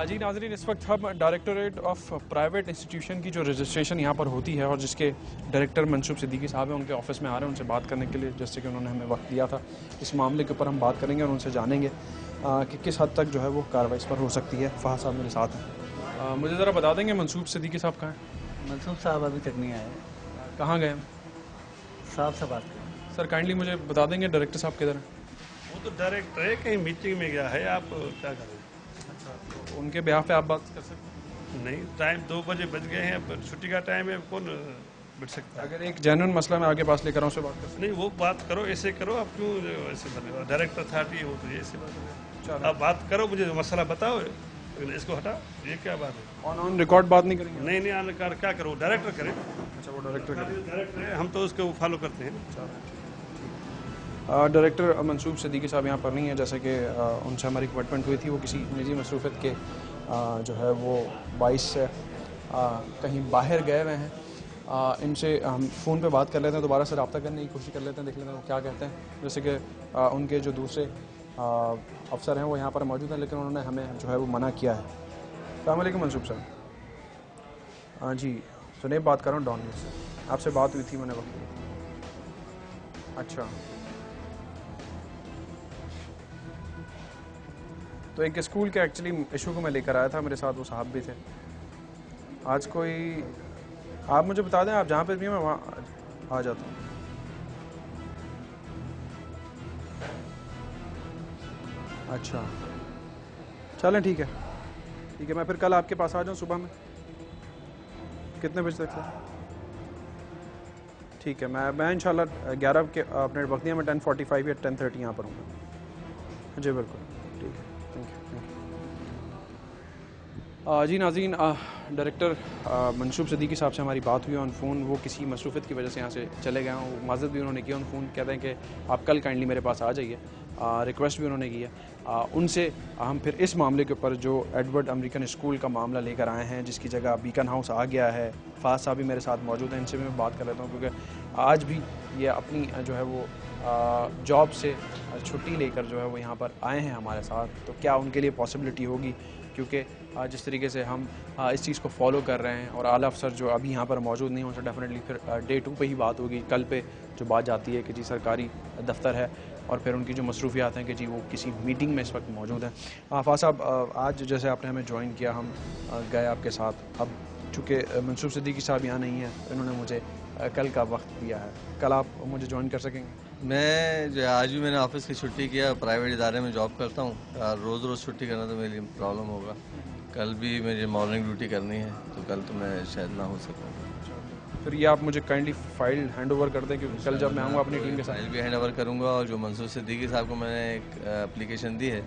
जी नाज़रीन, इस वक्त हम डायरेक्टोरेट ऑफ प्राइवेट इंस्टीट्यूशन की जो रजिस्ट्रेशन यहाँ पर होती है और जिसके डायरेक्टर मंसूब सिद्दीकी साहब हैं, उनके ऑफिस में आ रहे हैं उनसे बात करने के लिए, जैसे कि उन्होंने हमें वक्त दिया था। इस मामले के ऊपर हम बात करेंगे और उनसे जानेंगे कि किस हद तक जो है वो कार्रवाई इस पर हो सकती है। फ़ाहद साहब मेरे साथ हैं। मुझे ज़रा बता देंगे मंसूब सिद्दीकी साहब कहाँ हैं? मंसूब साहब अभी तक नहीं आए। कहाँ गए? साहब से बात करें। सर काइंडली मुझे बता देंगे डायरेक्टर साहब किधर हैं? वो तो डायरेक्टर है, कहीं मीटिंग में गया है, आप क्या करें? तो उनके ब्याह पे आप बात कर सकते हैं? नहीं, टाइम 2 बजे बज गए हैं, अब छुट्टी का टाइम है, कौन बैठ सकता है? अगर एक जेन्युइन मसला मैं आगे पास लेकर आऊँ, उससे बात कर सकते नहीं, वो बात करो, ऐसे करो, आप क्यों ऐसे बने? डायरेक्टर अथॉरिटी हो तो ऐसे बात करो, आप बात करो, मुझे मसला बताओ, इसको हटाओ, ये क्या बात है? ऑन रिकॉर्ड बात नहीं करेंगे? नहीं, ऑन रिकॉर्ड क्या करो? डायरेक्टर करे। अच्छा, वो डायरेक्टर डायरेक्टर है, हम तो उसको फॉलो करते हैं। डायरेक्टर मंसूब सिद्दीकी साहब यहाँ पर नहीं है, जैसे कि उनसे हमारी अपॉइंटमेंट हुई थी, वो किसी निजी मसरूफियत के जो है वो 22 से कहीं बाहर गए हुए हैं। इनसे हम फ़ोन पे बात कर लेते हैं, दोबारा से रब्ता करने की कोशिश कर लेते हैं, देख लेते हैं वो क्या कहते हैं। जैसे कि उनके जो दूसरे अफसर हैं वो यहाँ पर मौजूद हैं, लेकिन उन्होंने हमें जो है वो मना किया है। अस्सलाम वालेकुम मंसूब साहब। हाँ जी, सुनेब बात कर रहा हूँ डॉन न्यूज़ से, आपसे बात हुई थी मैंने वक्त। अच्छा, तो एक स्कूल के एक्चुअली इशू को मैं लेकर आया था, मेरे साथ वो साहब भी थे। आज कोई आप मुझे बता दें, आप जहाँ पे भी हैं मैं वहाँ आ जाता हूँ। अच्छा, चलें ठीक है, मैं फिर कल आपके पास आ जाऊँ सुबह में, कितने बजे तक सर? ठीक है, मैं इंशाल्लाह 11 के अपने वक्त दिया, मैं 10:45 या 10:30 यहाँ पर हूँ। जी बिल्कुल, ठीक है, थैंक यू। जी नाज़रीन, डायरेक्टर मंसूब सिद्दीकी साहब से हमारी बात हुई ऑन फ़ोन। वो किसी मसरूफ़ियत की वजह से यहाँ से चले गए हैं, माज़रत भी उन्होंने की ऑन फ़ोन, कहते हैं कि आप कल काइंडली मेरे पास आ जाइए। रिक्वेस्ट भी उन्होंने की है। उनसे हम फिर इस मामले के ऊपर जो एडवर्ड अमेरिकन स्कूल का मामला लेकर आए हैं, जिसकी जगह बीकन हाउस आ गया है, फ़ाहद साहब भी मेरे साथ मौजूद हैं, इनसे भी मैं बात कर लेता हूँ, क्योंकि आज भी ये अपनी जो है वो जॉब से छुट्टी लेकर जो है वो यहाँ पर आए हैं हमारे साथ। तो क्या उनके लिए पॉसिबिलिटी होगी, क्योंकि जिस तरीके से हम इस चीज़ को फॉलो कर रहे हैं और आला अफसर जो अभी यहाँ पर मौजूद नहीं, उनसे डेफिनेटली फिर डे 2 पे ही बात होगी। कल पे जो बात जाती है कि जी सरकारी दफ्तर है और फिर उनकी जो मसरूफियात हैं कि जी वो किसी मीटिंग में इस वक्त मौजूद हैं। फ़ाहद साहब, आज जैसे आपने हमें ज्वाइन किया, हम गए आपके साथ। अब चूँकि मंसूब सिद्दीकी साहब यहाँ नहीं है, इन्होंने मुझे कल का वक्त दिया है, कल आप मुझे ज्वाइन कर सकेंगे? मैं जो आज भी मैंने ऑफिस की छुट्टी किया, प्राइवेट इदारे में जॉब करता हूँ, रोज़ रोज़ छुट्टी करना तो मेरे लिए प्रॉब्लम होगा। कल भी मुझे मॉर्निंग ड्यूटी करनी है, तो कल तो मैं शायद ना हो सकूँ। फिर ये आप मुझे काइंडली फ़ाइल हैंड ओवर कर दें, क्योंकि कल जब मैं आऊँगा अपनी टीम के साथ फाइल भी हैंड ओवर करूँगा, और जो मंसूब सिद्दीकी साहब को मैंने एक एप्लीकेशन दी है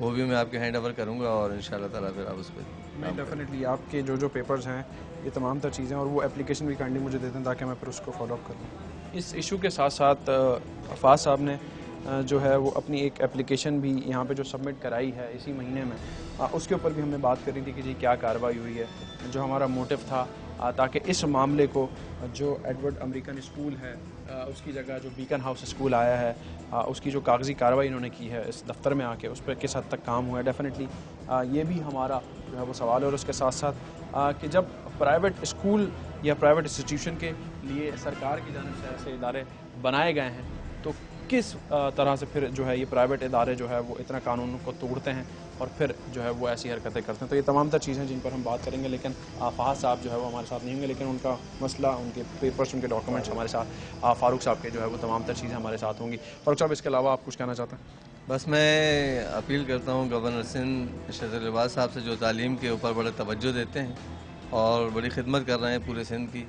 वो भी मैं आपके हैंड ओवर करूँगा, और इंशाल्लाह ताला फिर आप उस पर नहीं डेफिनेटली आपके जो पेपर्स हैं, ये तमाम तर चीज़ें, और वो एप्लीकेशन भी काइंडली मुझे देते हैं ताकि मैं फिर उसको फॉलोअप करूँ। इस इशू के साथ साथ फ़ाहद साहब ने जो है वो अपनी एक एप्लीकेशन भी यहाँ पे जो सबमिट कराई है इसी महीने में, उसके ऊपर भी हमने बात करी थी कि जी क्या कार्रवाई हुई है। जो हमारा मोटिव था ताकि इस मामले को जो एडवर्ड अमेरिकन स्कूल है उसकी जगह जो बीकन हाउस स्कूल आया है, उसकी जो कागजी कार्रवाई इन्होंने की है इस दफ्तर में आके, उस पर किस हद तक काम हुआ है। डेफिनेटली ये भी हमारा जो है वो सवाल है। और उसके साथ साथ कि जब प्राइवेट स्कूल या प्राइवेट इंस्टीट्यूशन के लिए सरकार की जानिब से ऐसे इदारे बनाए गए हैं, तो किस तरह से फिर जो है ये प्राइवेट इदारे जो है वो इतना कानून को तोड़ते हैं और फिर जो है वो ऐसी हरकतें करते हैं। तो ये तमाम तर चीज़ें जिन पर हम बात करेंगे, लेकिन फ़ाहद साहब जो है वो हमारे साथ नहीं होंगे, लेकिन उनका मसला, उनके पेपर्स, उनके डॉक्यूमेंट्स हमारे साथ, फ़ारूक साहब के जो है वो तमाम तर चीज़ें हमारे साथ होंगी। फ़ारूक साहब, इसके अलावा आप कुछ कहना चाहते हैं? बस मैं अपील करता हूँ गवर्नर सिंध शहज़ाद लिबास साहब से, जो तालीम के ऊपर बड़े तवज्जो देते हैं और बड़ी खिदमत कर रहे हैं पूरे सिंध की,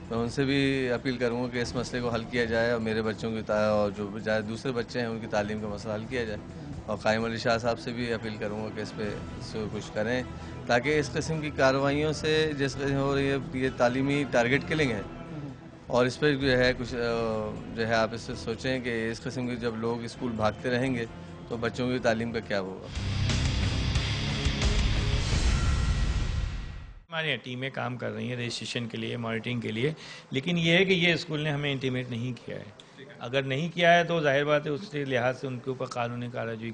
मैं उनसे भी अपील करूँगा कि इस मसले को हल किया जाए और मेरे बच्चों की और जो दूसरे बच्चे हैं उनकी तालीम का मसला हल किया जाए। और कायम अली शाह साहब से भी अपील करूँगा कि इस पर कुछ करें, ताकि इस किस्म की कार्रवाइयों से जिस हो रही है ये तालीमी टारगेट किलिंग है, और इस पर जो है कुछ जो है आप इससे सोचें कि इस किस्म के जब लोग स्कूल भागते रहेंगे तो बच्चों की तालीम का क्या होगा। हमारे यहाँ टीमें काम कर रही हैं रजिस्ट्रेशन के लिए, मॉनिटरिंग के लिए, लेकिन ये है कि ये स्कूल ने हमें इंटीमेट नहीं किया है। अगर नहीं किया है तो जाहिर बात है उसके लिहाज से उनके ऊपर कानूनी कार्रवाई